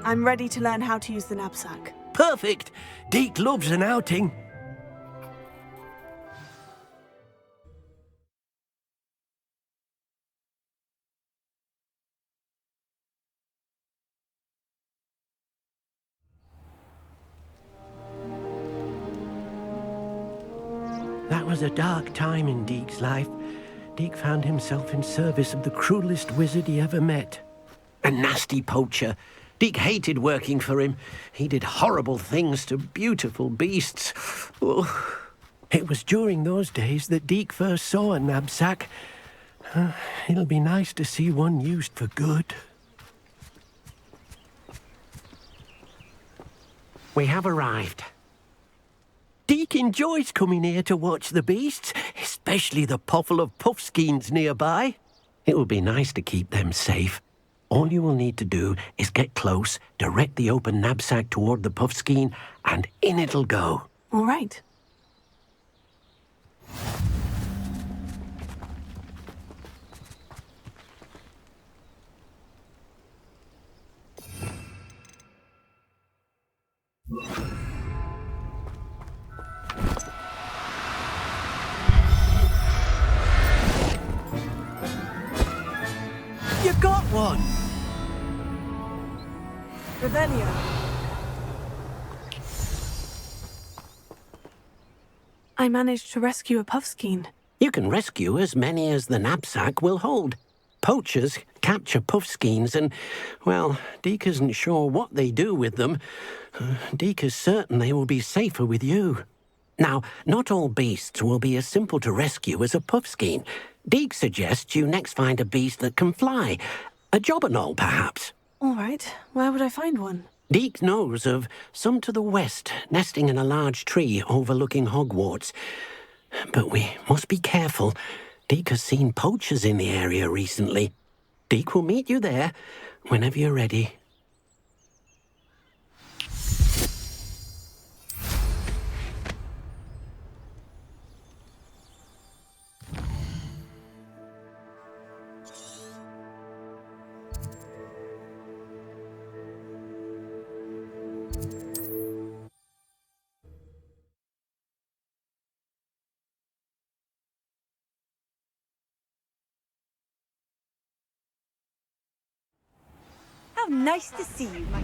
I'm ready to learn how to use the knapsack. Perfect! Deke loves an outing. That was a dark time in Deke's life. Deke found himself in service of the cruelest wizard he ever met. A nasty poacher. Deke hated working for him. He did horrible things to beautiful beasts. Oh. It was during those days that Deke first saw a knapsack. It'll be nice to see one used for good. We have arrived. Deke enjoys coming here to watch the beasts, especially the poffle of puffskeins nearby. It will be nice to keep them safe. All you will need to do is get close, direct the open knapsack toward the puffskein, and in it'll go. All right. You got one! Revelio. I managed to rescue a puffskein. You can rescue as many as the knapsack will hold. Poachers capture puffskeins and, well, Deke isn't sure what they do with them. Deke is certain they will be safer with you. Now, not all beasts will be as simple to rescue as a puffskein. Deke suggests you next find a beast that can fly. A jobberknoll, perhaps. All right. Where would I find one? Deke knows of some to the west, nesting in a large tree overlooking Hogwarts. But we must be careful. Deke has seen poachers in the area recently. Deke will meet you there whenever you're ready. How nice to see you, my...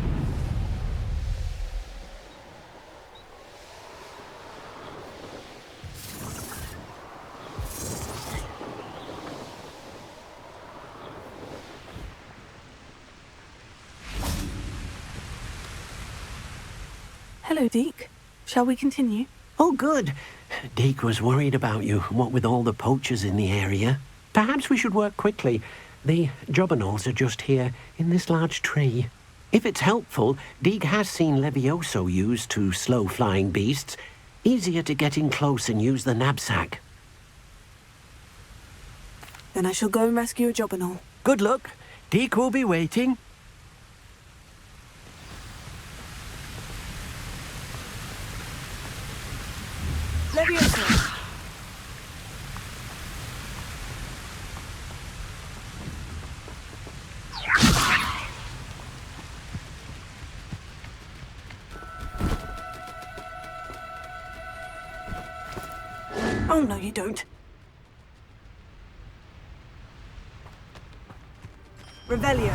Hello, Deke. Shall we continue? Oh, good. Deke was worried about you, what with all the poachers in the area. Perhaps we should work quickly. The jobberknolls are just here, in this large tree. If it's helpful, Deke has seen Levioso used to slow flying beasts. Easier to get in close and use the knapsack. Then I shall go and rescue a jobberknoll. Good luck. Deke will be waiting. Levioso. Oh, no, you don't. Revelio.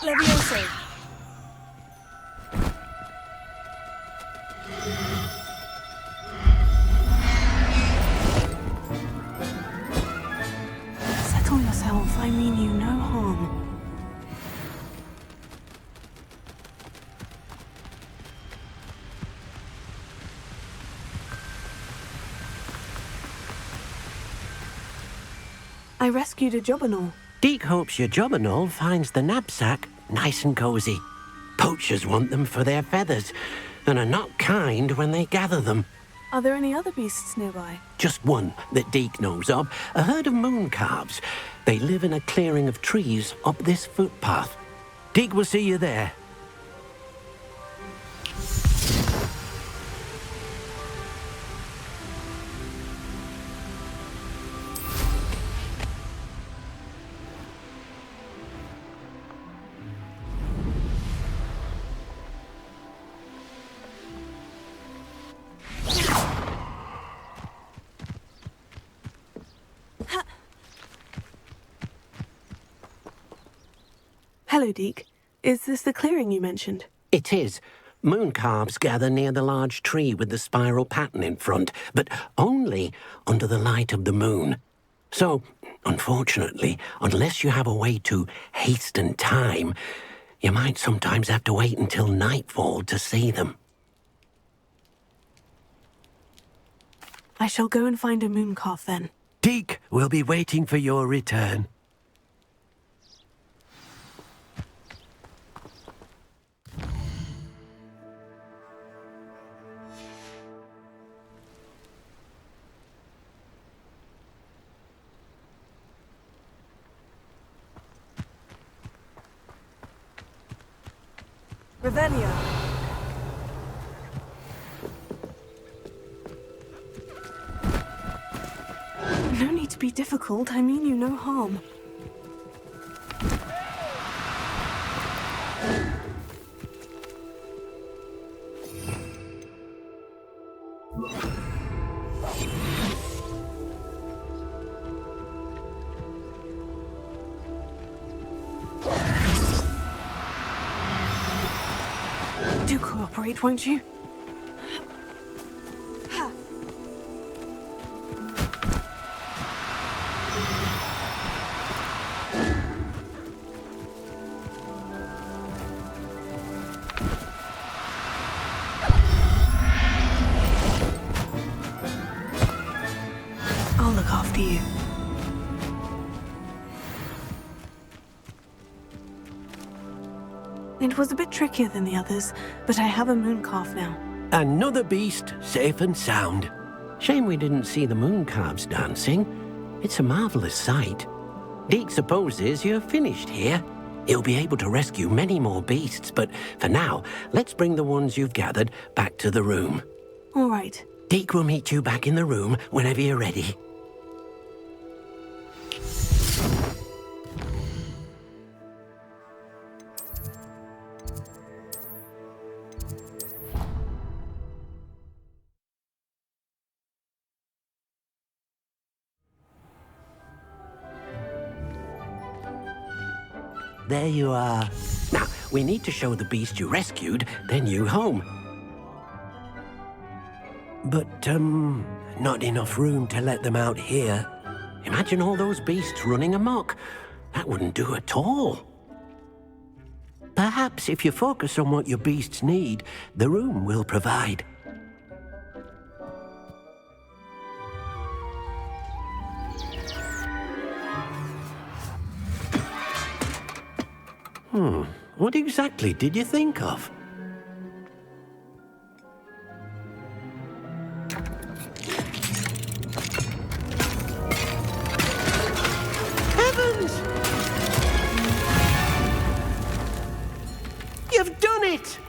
Levioso. Settle yourself. I mean you no harm. I rescued a jobberknoll. Deke hopes your jobberknoll finds the knapsack nice and cozy. Poachers want them for their feathers and are not kind when they gather them. Are there any other beasts nearby? Just one that Deke knows of, a herd of moon calves. They live in a clearing of trees up this footpath. Deke will see you there. Hello, Deke. Is this the clearing you mentioned? It is. Moon calves gather near the large tree with the spiral pattern in front, but only under the light of the moon. So, unfortunately, unless you have a way to hasten time, you might sometimes have to wait until nightfall to see them. I shall go and find a moon calf then. Deke will be waiting for your return. Revelio. No need to be difficult. I mean you no harm. Do cooperate, won't you? I'll look after you. It was a bit trickier than the others, but I have a moon calf now. Another beast, safe and sound. Shame we didn't see the moon calves dancing. It's a marvelous sight. Deke supposes you're finished here. He'll be able to rescue many more beasts, but for now, let's bring the ones you've gathered back to the room. All right. Deke will meet you back in the room whenever you're ready. There you are. Now, we need to show the beast you rescued their new home. But, not enough room to let them out here. Imagine all those beasts running amok. That wouldn't do at all. Perhaps if you focus on what your beasts need, the room will provide. What exactly did you think of? Heavens! You've done it!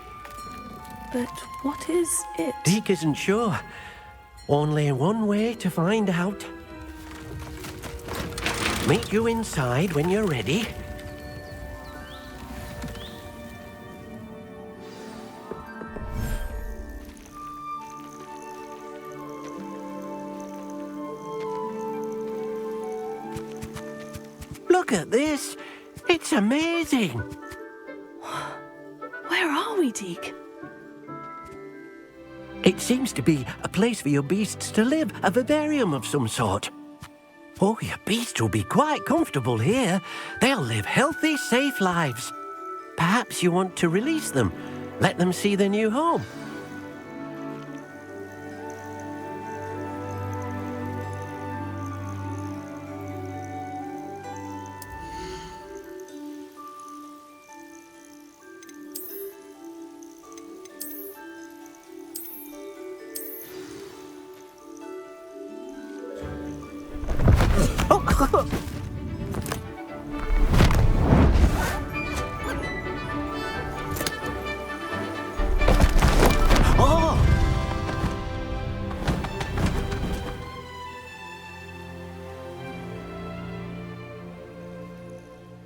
But what is it? Deke isn't sure. Only one way to find out. Meet you inside when you're ready. Look at this. It's amazing. Where are we, Deke? It seems to be a place for your beasts to live, a vivarium of some sort. Oh, your beasts will be quite comfortable here. They'll live healthy, safe lives. Perhaps you want to release them, let them see their new home.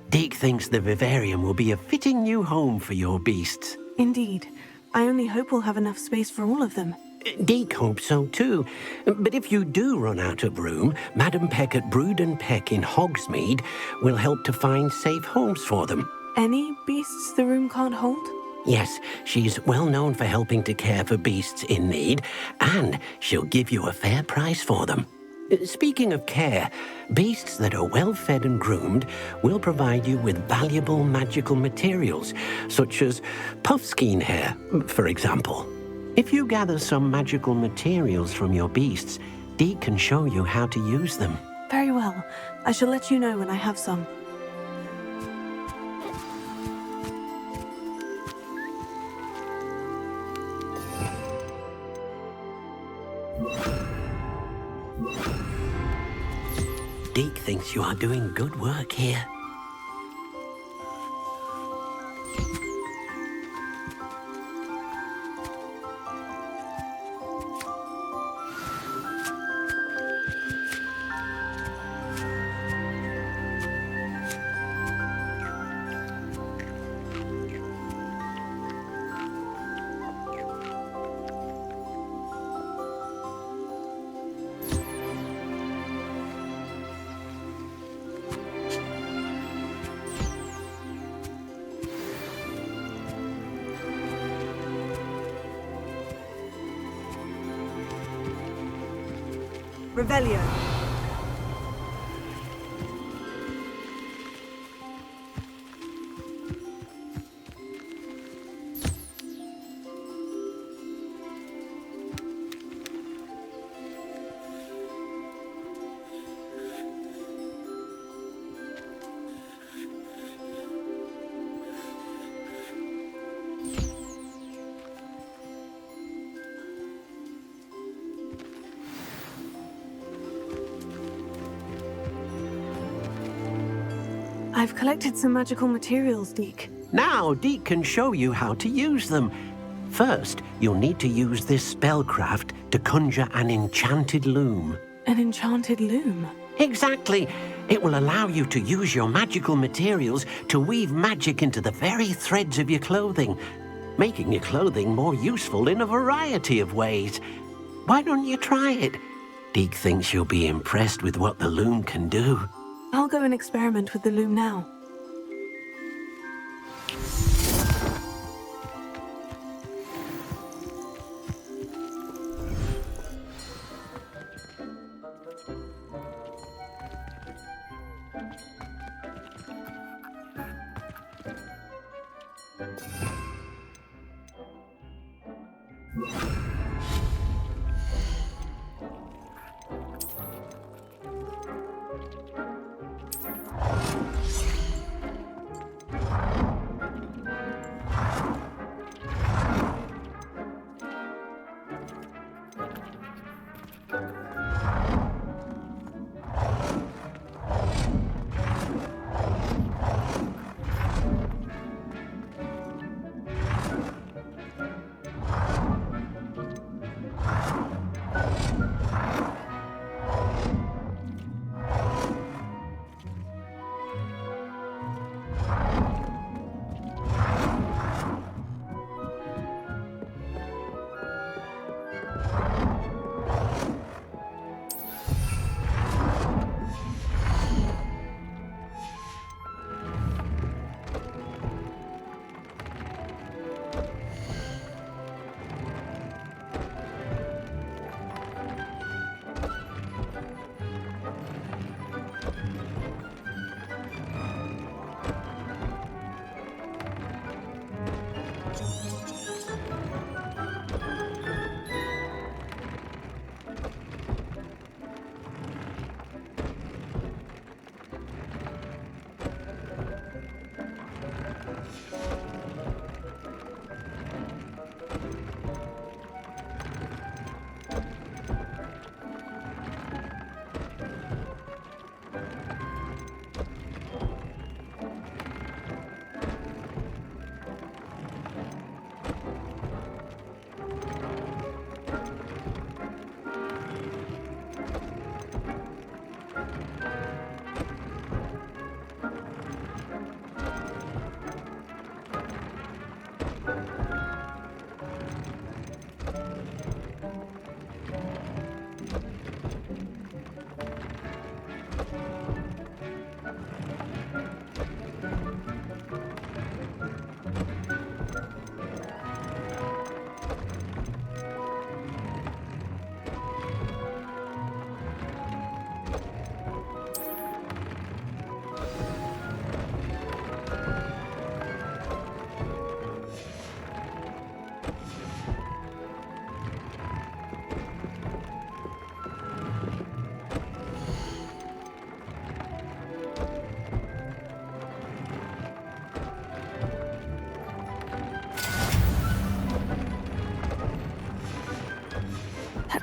Deke thinks the vivarium will be a fitting new home for your beasts. Indeed. I only hope we'll have enough space for all of them. Deke hopes so too. But if you do run out of room, Madam Peck at Brood and Peck in Hogsmeade will help to find safe homes for them. Any beasts the room can't hold? Yes, she's well known for helping to care for beasts in need, and she'll give you a fair price for them. Speaking of care, beasts that are well fed and groomed will provide you with valuable magical materials, such as puffskein hair, for example. If you gather some magical materials from your beasts, Dee can show you how to use them. Very well. I shall let you know when I have some. Deke thinks you are doing good work here. Revelio. I've collected some magical materials, Deke. Now Deke can show you how to use them. First, you'll need to use this spellcraft to conjure an enchanted loom. An enchanted loom? Exactly. It will allow you to use your magical materials to weave magic into the very threads of your clothing, making your clothing more useful in a variety of ways. Why don't you try it? Deke thinks you'll be impressed with what the loom can do. I'll go and experiment with the loom now.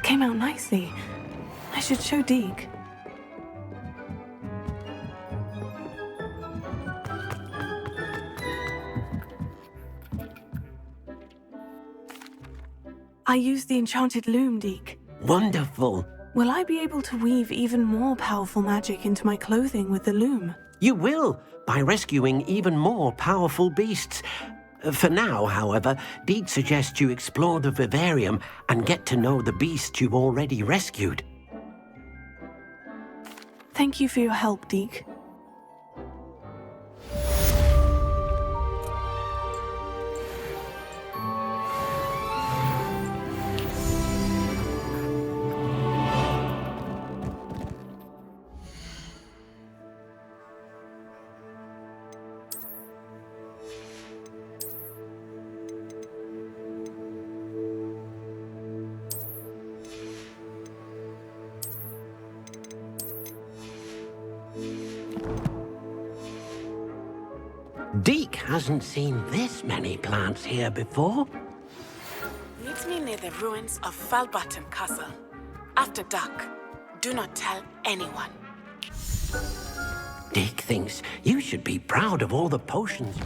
came out nicely. I should show Deke. I used the enchanted loom, Deke. Wonderful. Will I be able to weave even more powerful magic into my clothing with the loom? You will, by rescuing even more powerful beasts. For now, however, Deke suggests you explore the vivarium and get to know the beasts you've already rescued. Thank you for your help, Deke. Deke hasn't seen this many plants here before. Meet me near the ruins of Falbottom Castle. After dark. Do not tell anyone. Deke thinks you should be proud of all the potions.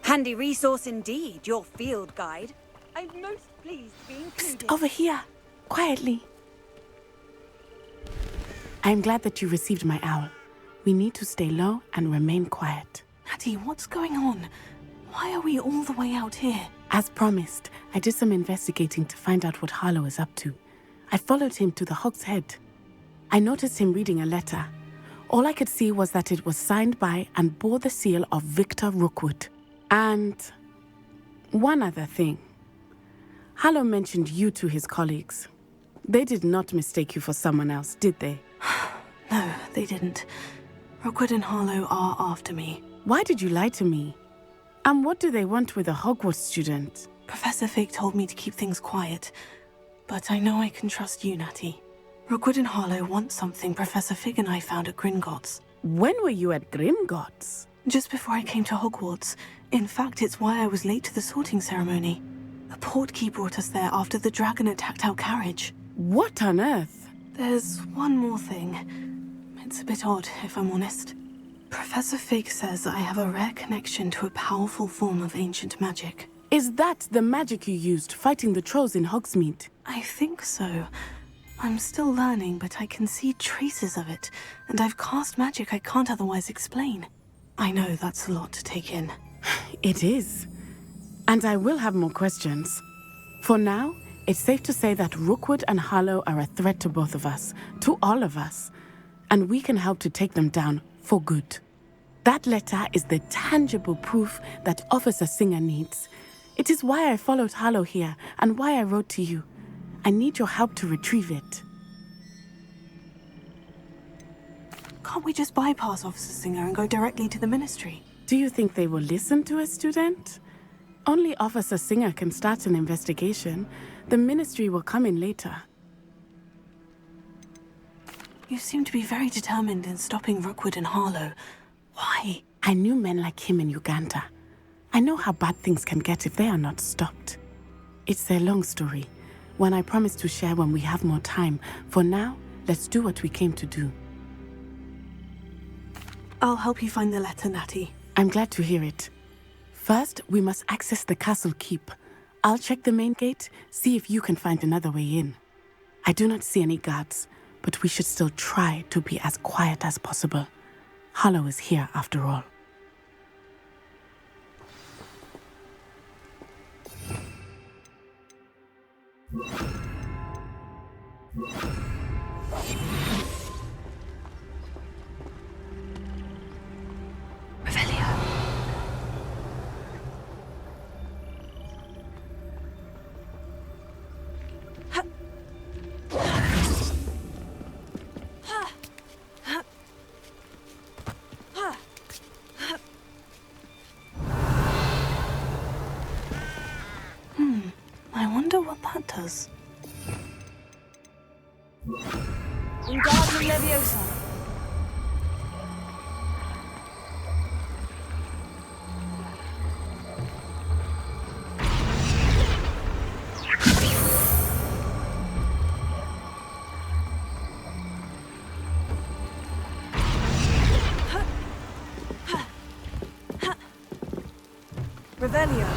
Handy resource indeed, your field guide. I'm most pleased to be included. Over here, quietly. I'm glad that you received my owl. We need to stay low and remain quiet. Natty, what's going on? Why are we all the way out here? As promised, I did some investigating to find out what Harlow is up to. I followed him to the Hog's Head. I noticed him reading a letter. All I could see was that it was signed by and bore the seal of Victor Rookwood. And one other thing. Harlow mentioned you to his colleagues. They did not mistake you for someone else, did they? No, they didn't. Rookwood and Harlow are after me. Why did you lie to me? And what do they want with a Hogwarts student? Professor Fig told me to keep things quiet, but I know I can trust you, Natty. Rookwood and Harlow want something Professor Fig and I found at Gringotts. When were you at Gringotts? Just before I came to Hogwarts. In fact, it's why I was late to the sorting ceremony. The portkey brought us there after the dragon attacked our carriage. What on earth? There's one more thing. It's a bit odd, if I'm honest. Professor Fig says I have a rare connection to a powerful form of ancient magic. Is that the magic you used fighting the trolls in Hogsmeade? I think so. I'm still learning, but I can see traces of it, and I've cast magic I can't otherwise explain. I know that's a lot to take in. It is. And I will have more questions. For now, it's safe to say that Rookwood and Harlow are a threat to both of us, to all of us. And we can help to take them down for good. That letter is the tangible proof that Officer Singer needs. It is why I followed Harlow here and why I wrote to you. I need your help to retrieve it. Can't we just bypass Officer Singer and go directly to the Ministry? Do you think they will listen to a student? Only Officer Singer can start an investigation. The Ministry will come in later. You seem to be very determined in stopping Rookwood and Harlow. Why? I knew men like him in Uganda. I know how bad things can get if they are not stopped. It's a long story, one I promise to share when we have more time. For now, let's do what we came to do. I'll help you find the letter, Natty. I'm glad to hear it. First, we must access the castle keep. I'll check the main gate, see if you can find another way in. I do not see any guards, but we should still try to be as quiet as possible. Harlow is here after all. I wonder what that does. Wingardium Leviosa. Revelio.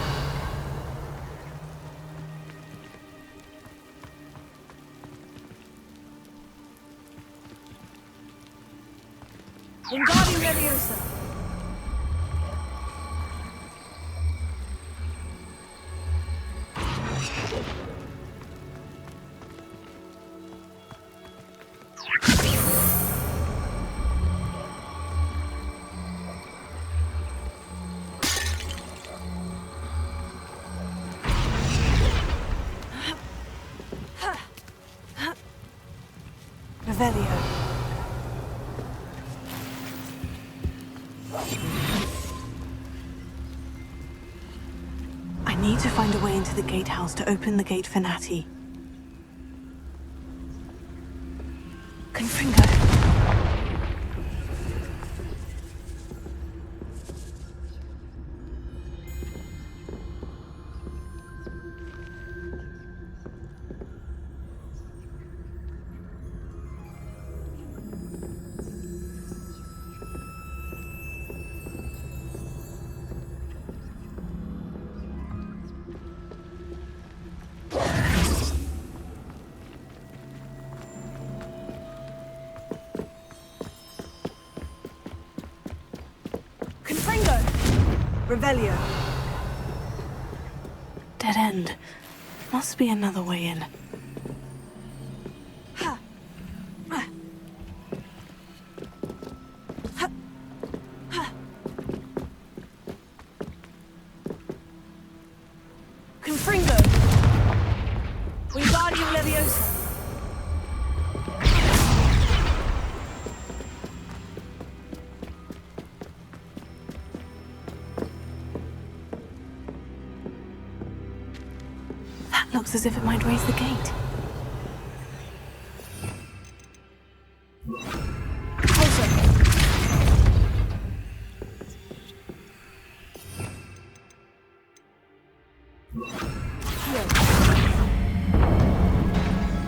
Wingardium Leviosa. Revelio. I need to find a way into the gatehouse to open the gate for Natty. Confringo. Revelio. Dead end. Must be another way in. Confringo. Wingardium Leviosa. Looks as if it might raise the gate.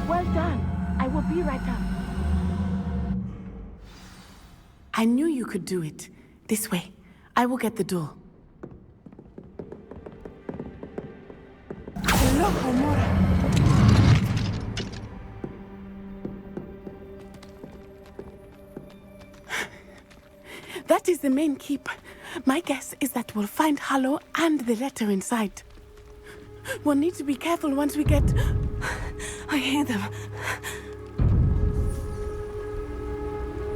Well done. I will be right up. I knew you could do it. This way. I will get the door. That is the main keep. My guess is that we'll find Hallow and the letter inside. We'll need to be careful once we get... I hear them.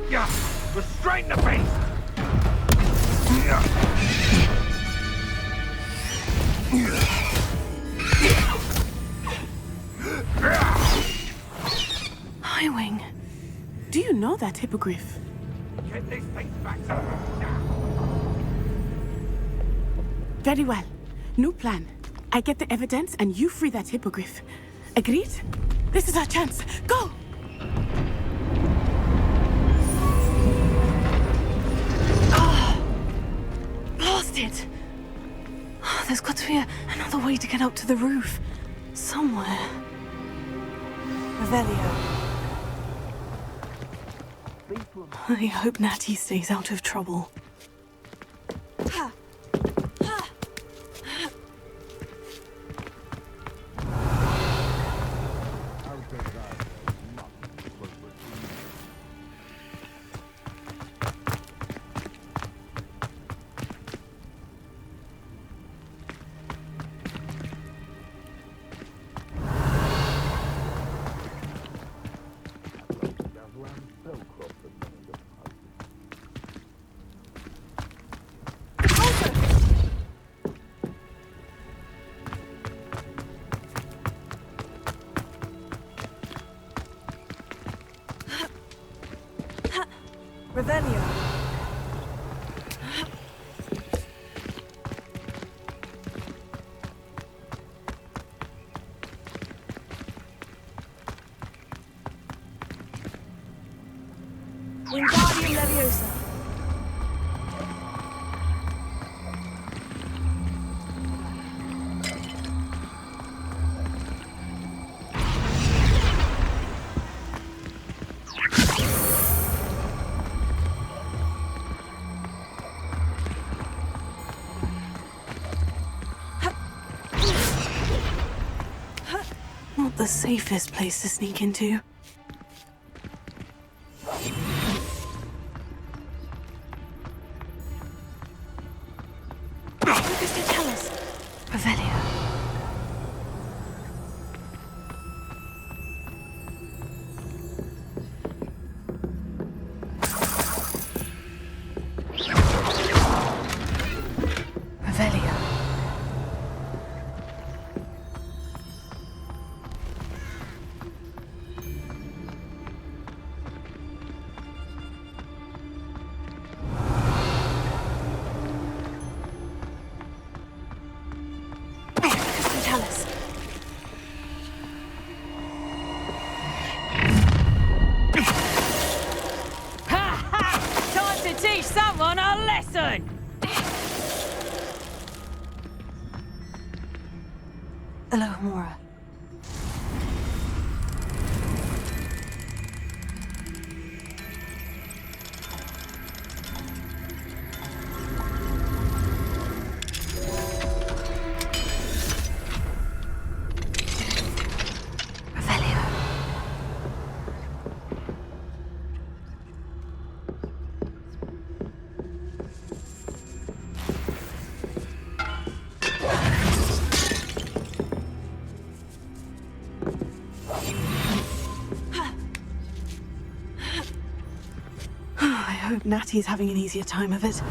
Yeah, restrain the beast! Highwing. Do you know that hippogriff? Get this thing back to now. Very well. New plan. I get the evidence and you free that hippogriff. Agreed? This is our chance. Go! Blasted! There's got to be another way to get up to the roof. Somewhere. Revelio. I hope Natty stays out of trouble. Revelio. the safest place to sneak into. What does it tell us? Revelio. Revelio. Tell us. Time to teach someone a lesson! Elohimora. Revelio. I hope Natty's having an easier time of it.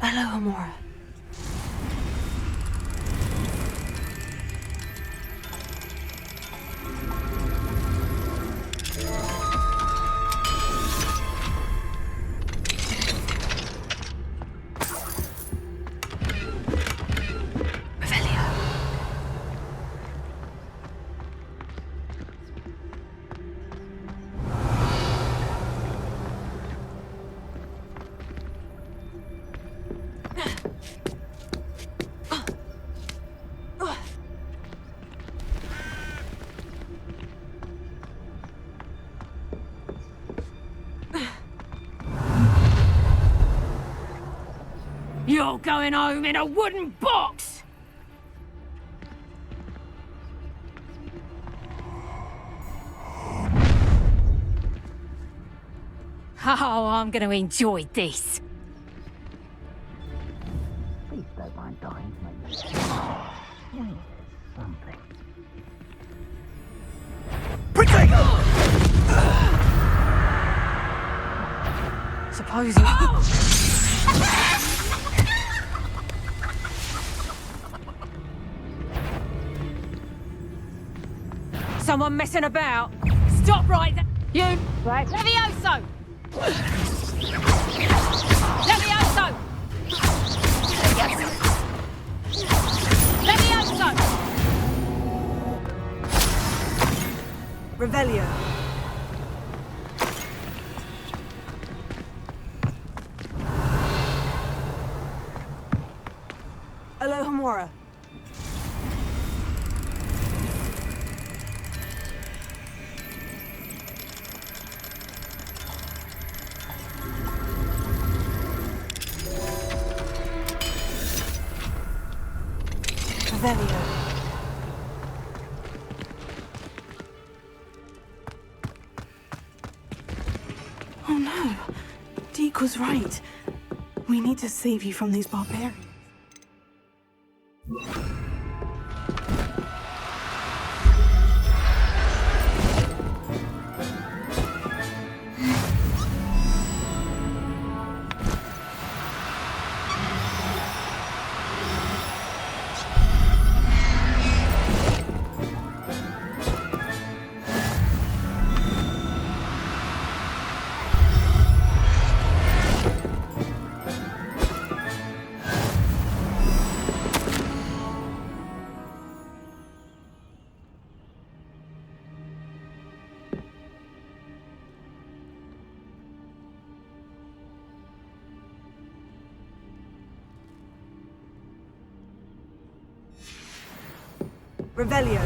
Elohimora. Revelio. You're going home in a wooden box! Oh, I'm going to enjoy this. Please don't mind dying, mate. Something. Suppose you... Someone messing about? Stop right there! You! Right. Levioso! Levioso! Levioso! Revelio. Elohimora. Revelio. Oh no. Deke was right. We need to save you from these barbarians. Revelio.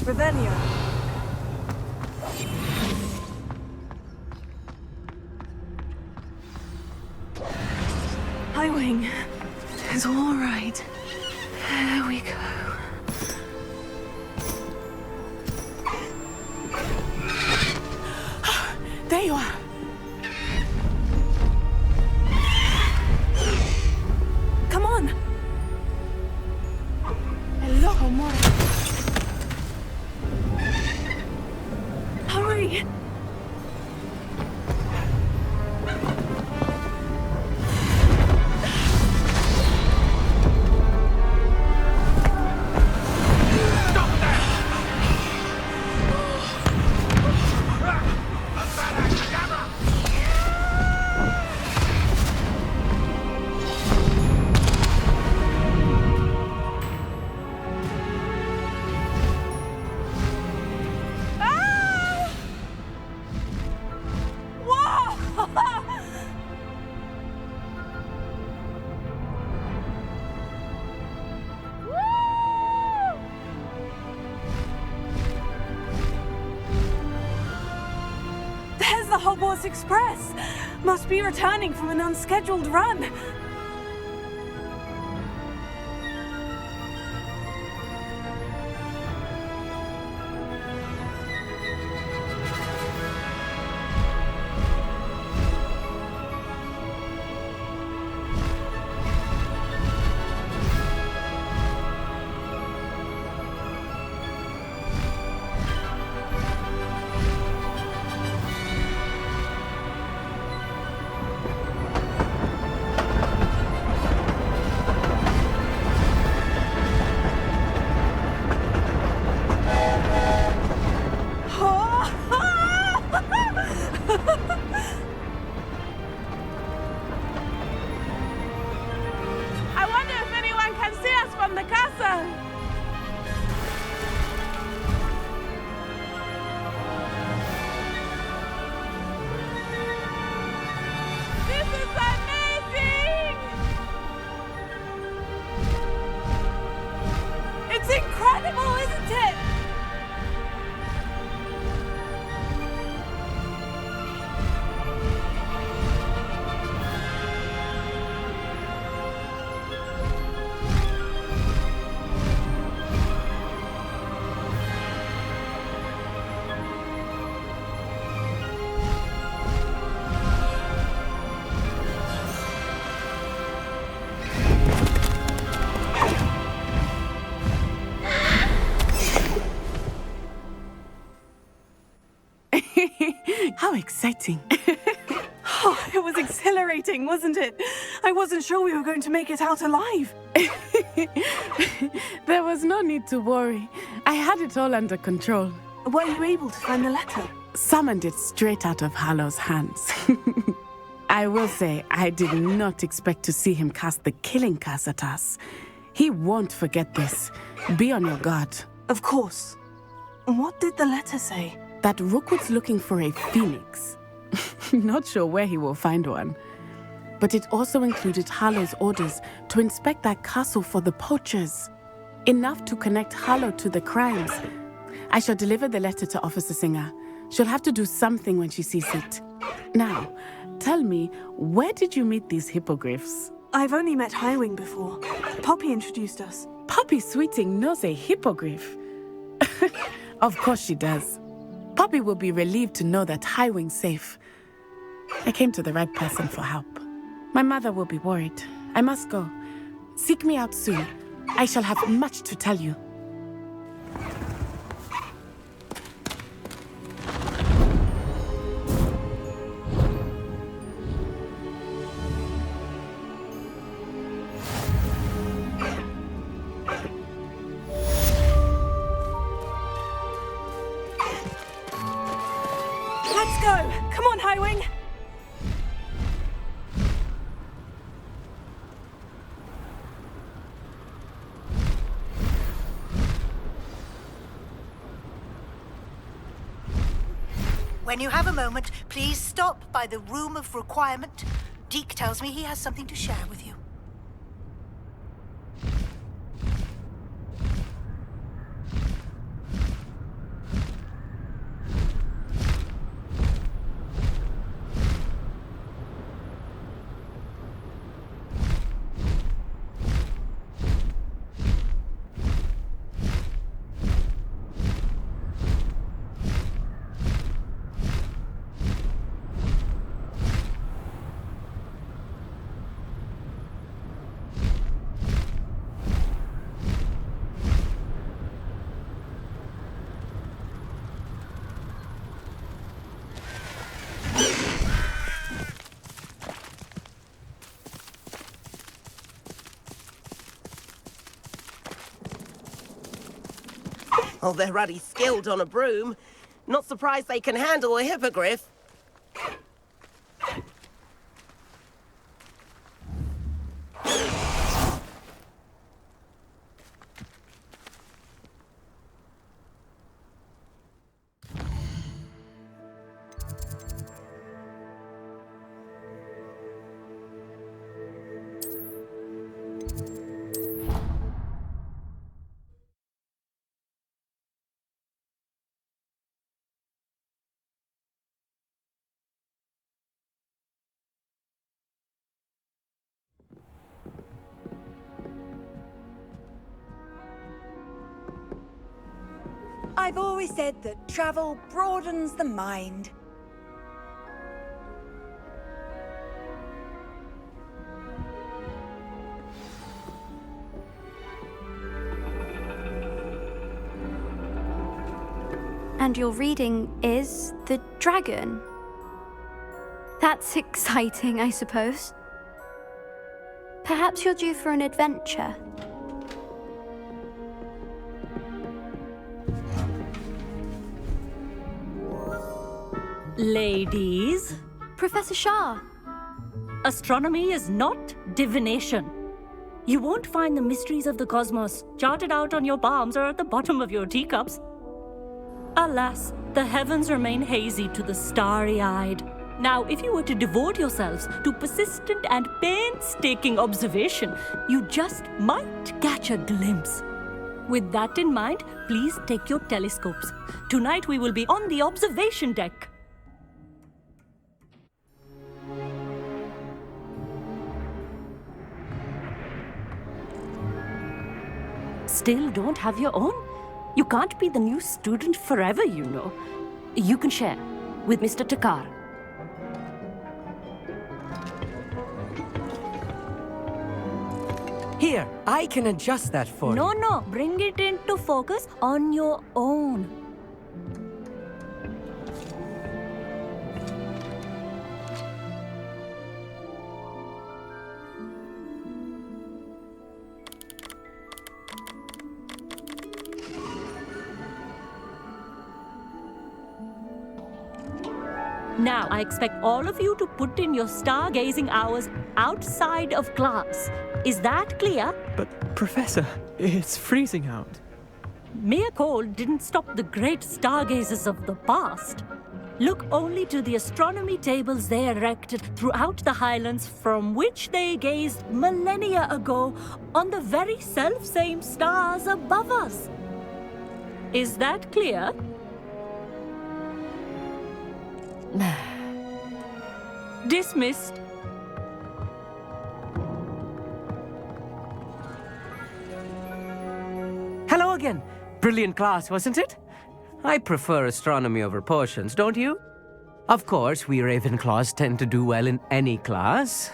Revelio. Highwing. It's all right. There we go. There you are. Come on. Hello, Homora. Hurry. There's the Hogwarts Express. Must be returning from an unscheduled run. I wonder if anyone can see us from the castle. This is amazing! It's incredible, isn't it? How exciting. Oh, it was exhilarating, wasn't it? I wasn't sure we were going to make it out alive. There was no need to worry. I had it all under control. Were you able to find the letter? Summoned it straight out of Hallow's hands. I will say, I did not expect to see him cast the killing curse at us. He won't forget this. Be on your guard. Of course. What did the letter say? That Rookwood's looking for a phoenix. Not sure where he will find one. But it also included Hallow's orders to inspect that castle for the poachers. Enough to connect Hallow to the crimes. I shall deliver the letter to Officer Singer. She'll have to do something when she sees it. Now, tell me, where did you meet these hippogriffs? I've only met Highwing before. Poppy introduced us. Poppy Sweeting knows a hippogriff. Of course she does. Poppy will be relieved to know that Highwing's safe. I came to the right person for help. My mother will be worried. I must go. Seek me out soon. I shall have much to tell you. Let's go! Come on, Highwing! When you have a moment, please stop by the Room of Requirement. Deke tells me he has something to share with you. Oh, they're ruddy skilled on a broom. Not surprised they can handle a hippogriff. I've always said that travel broadens the mind. And your reading is The Dragon. That's exciting, I suppose. Perhaps you're due for an adventure. Ladies, Professor Shah. astronomy is not divination. You won't find the mysteries of the cosmos charted out on your palms or at the bottom of your teacups. Alas, the heavens remain hazy to the starry-eyed. Now, if you were to devote yourselves to persistent and painstaking observation, you just might catch a glimpse. With that in mind, please take your telescopes. Tonight we will be on the observation deck. Still don't have your own? You can't be the new student forever, you know. You can share with Mr. Takar. Here, I can adjust that for you. No, bring it into focus on your own. Now, I expect all of you to put in your stargazing hours outside of class. Is that clear? But, Professor, it's freezing out. Mere cold didn't stop the great stargazers of the past. Look only to the astronomy tables they erected throughout the highlands from which they gazed millennia ago on the very self-same stars above us. Is that clear? Dismissed. Hello again. Brilliant class, wasn't it? I prefer astronomy over potions, don't you? Of course, we Ravenclaws tend to do well in any class.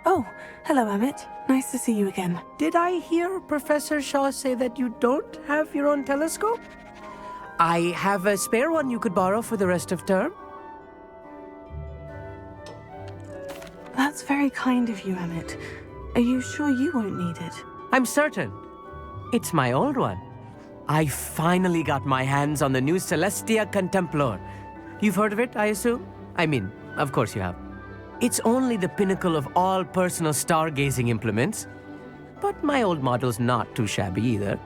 Oh, hello, Amit. Nice to see you again. Did I hear Professor Shaw say that you don't have your own telescope? I have a spare one you could borrow for the rest of term. That's very kind of you, Amit. Are you sure you won't need it? I'm certain. It's my old one. I finally got my hands on the new Celestia Contemplar. You've heard of it, I assume? I mean, of course you have. It's only the pinnacle of all personal stargazing implements. But my old model's not too shabby either.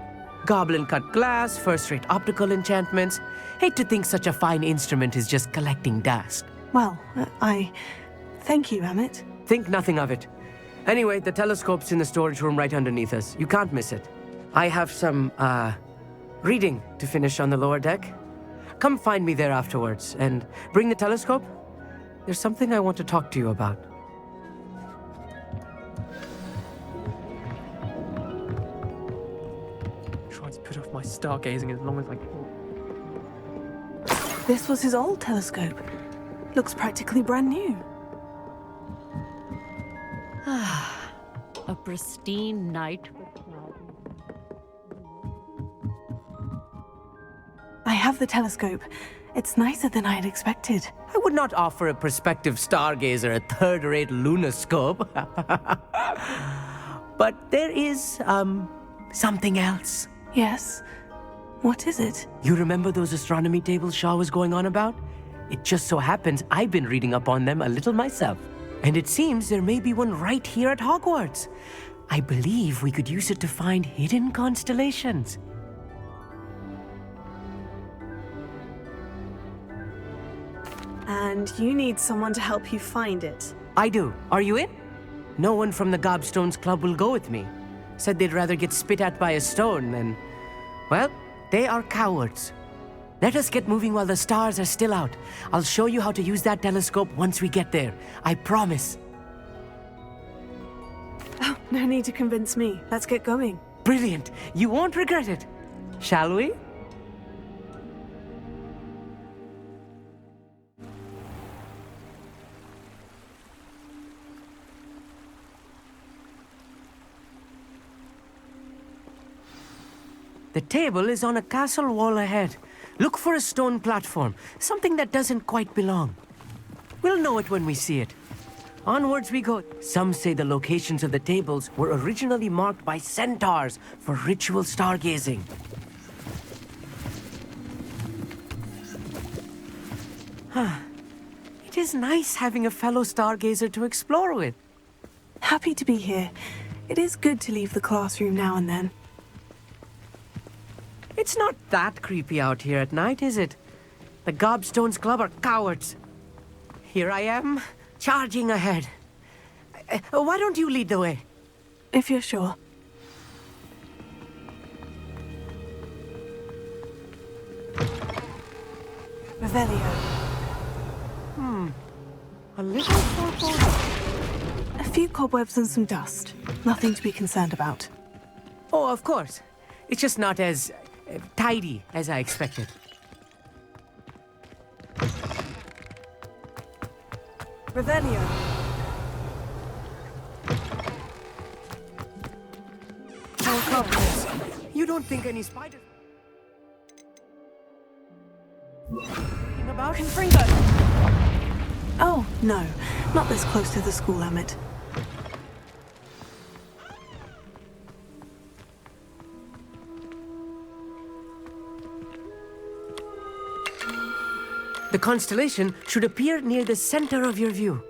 Goblin-cut glass, first-rate optical enchantments. Hate to think such a fine instrument is just collecting dust. Well, thank you, Amit. Think nothing of it. Anyway, the telescope's in the storage room right underneath us. You can't miss it. I have some, reading to finish on the lower deck. Come find me there afterwards, and bring the telescope. There's something I want to talk to you about. Trying to put off my stargazing as long as I can. This was his old telescope. Looks practically brand new. A pristine night. I have the telescope. It's nicer than I had expected. I would not offer a prospective stargazer a third-rate lunoscope. But there is, something else. Yes? What is it? You remember those astronomy tables Shaw was going on about? It just so happens I've been reading up on them a little myself. And it seems there may be one right here at Hogwarts. I believe we could use it to find hidden constellations. And you need someone to help you find it. I do. Are you in? No one from the Gobstones Club will go with me. Said they'd rather get spit at by a stone than... Well, they are cowards. Let us get moving while the stars are still out. I'll show you how to use that telescope once we get there. I promise. Oh, no need to convince me. Let's get going. Brilliant. You won't regret it. Shall we? The table is on a castle wall ahead. Look for a stone platform, something that doesn't quite belong. We'll know it when we see it. Onwards we go. Some say the locations of the tables were originally marked by centaurs for ritual stargazing. It is nice having a fellow stargazer to explore with. Happy to be here. It is good to leave the classroom now and then. It's not that creepy out here at night, is it? The Gobstones Club are cowards. Here I am, charging ahead. Why don't you lead the way? If you're sure. Revelio. A little foreboding. A few cobwebs and some dust. Nothing to be concerned about. Oh, of course. It's just not as tidy as I expected. Revelio. Oh, cobwebs. You don't think any spiders... about? Confringo! Oh, no. Not this close to the school, Emmett. The constellation should appear near the center of your view.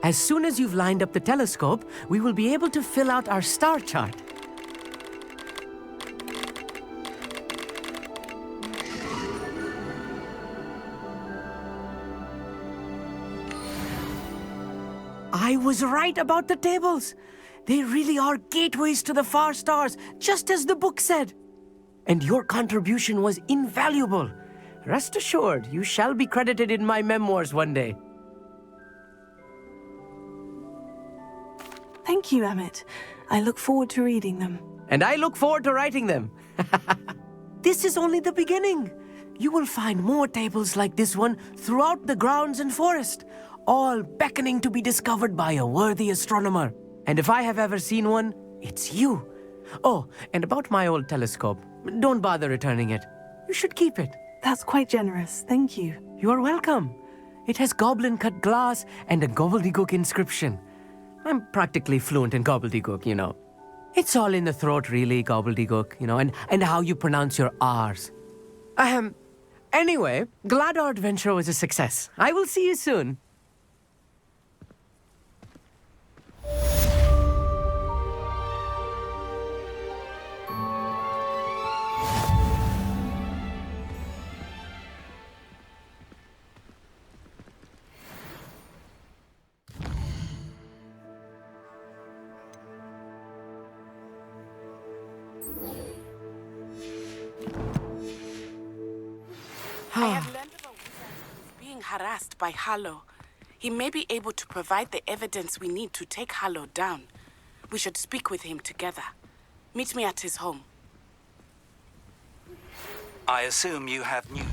As soon as you've lined up the telescope, we will be able to fill out our star chart. I was right about the tables. They really are gateways to the far stars, just as the book said. And your contribution was invaluable. Rest assured, you shall be credited in my memoirs one day. Thank you, Emmett. I look forward to reading them. And I look forward to writing them. This is only the beginning. You will find more tables like this one throughout the grounds and forest, all beckoning to be discovered by a worthy astronomer. And if I have ever seen one, it's you. Oh, and about my old telescope, don't bother returning it. You should keep it. That's quite generous. Thank you. You are welcome. It has goblin-cut glass and a gobbledygook inscription. I'm practically fluent in gobbledygook, you know. It's all in the throat, really, gobbledygook, you know, and how you pronounce your R's. Anyway, glad our adventure was a success. I will see you soon. I have learned of a wizard who is being harassed by Harlow. He may be able to provide the evidence we need to take Harlow down. We should speak with him together. Meet me at his home. I assume you have news.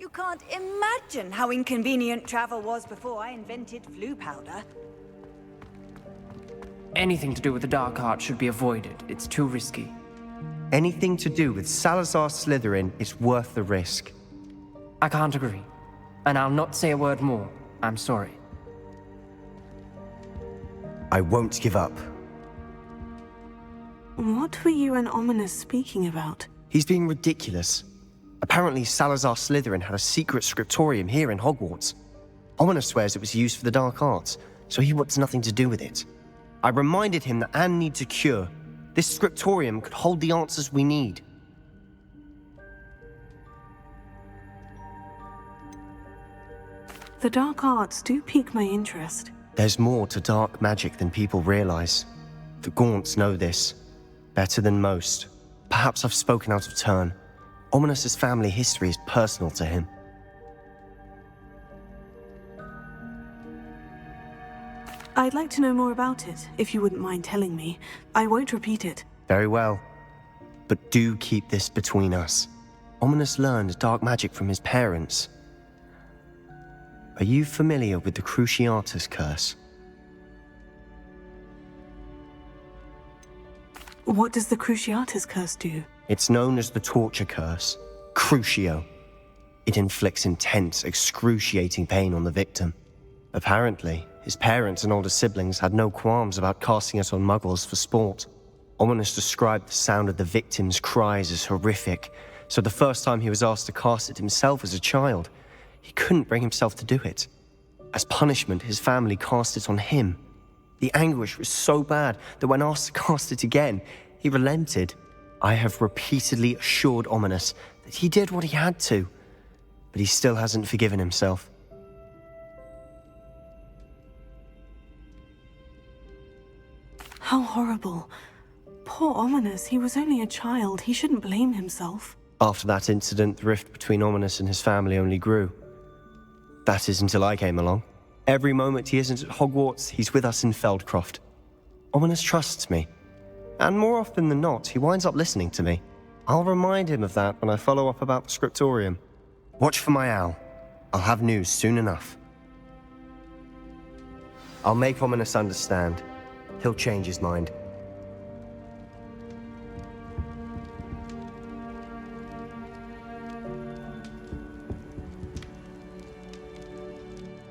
You can't imagine how inconvenient travel was before I invented flu powder. Anything to do with the dark art should be avoided. It's too risky. Anything to do with Salazar Slytherin is worth the risk. I can't agree. And I'll not say a word more. I'm sorry. I won't give up. What were you and Ominous speaking about? He's being ridiculous. Apparently Salazar Slytherin had a secret scriptorium here in Hogwarts. Ominous swears it was used for the dark arts, so he wants nothing to do with it. I reminded him that Anne needs a cure. This scriptorium could hold the answers we need. The dark arts do pique my interest. There's more to dark magic than people realize. The Gaunts know this. Better than most. Perhaps I've spoken out of turn. Ominous's family history is personal to him. I'd like to know more about it, if you wouldn't mind telling me. I won't repeat it. Very well. But do keep this between us. Ominous learned dark magic from his parents. Are you familiar with the Cruciatus Curse? What does the Cruciatus Curse do? It's known as the Torture Curse. Crucio. It inflicts intense, excruciating pain on the victim. Apparently, his parents and older siblings had no qualms about casting it on muggles for sport. Ominous described the sound of the victim's cries as horrific, so the first time he was asked to cast it himself as a child, he couldn't bring himself to do it. As punishment, his family cast it on him. The anguish was so bad that when asked to cast it again, he relented. I have repeatedly assured Ominous that he did what he had to, but he still hasn't forgiven himself. How horrible. Poor Ominous, he was only a child. He shouldn't blame himself. After that incident, the rift between Ominous and his family only grew. That is until I came along. Every moment he isn't at Hogwarts, he's with us in Feldcroft. Ominous trusts me. And more often than not, he winds up listening to me. I'll remind him of that when I follow up about the scriptorium. Watch for my owl. I'll have news soon enough. I'll make Ominous understand. He'll change his mind.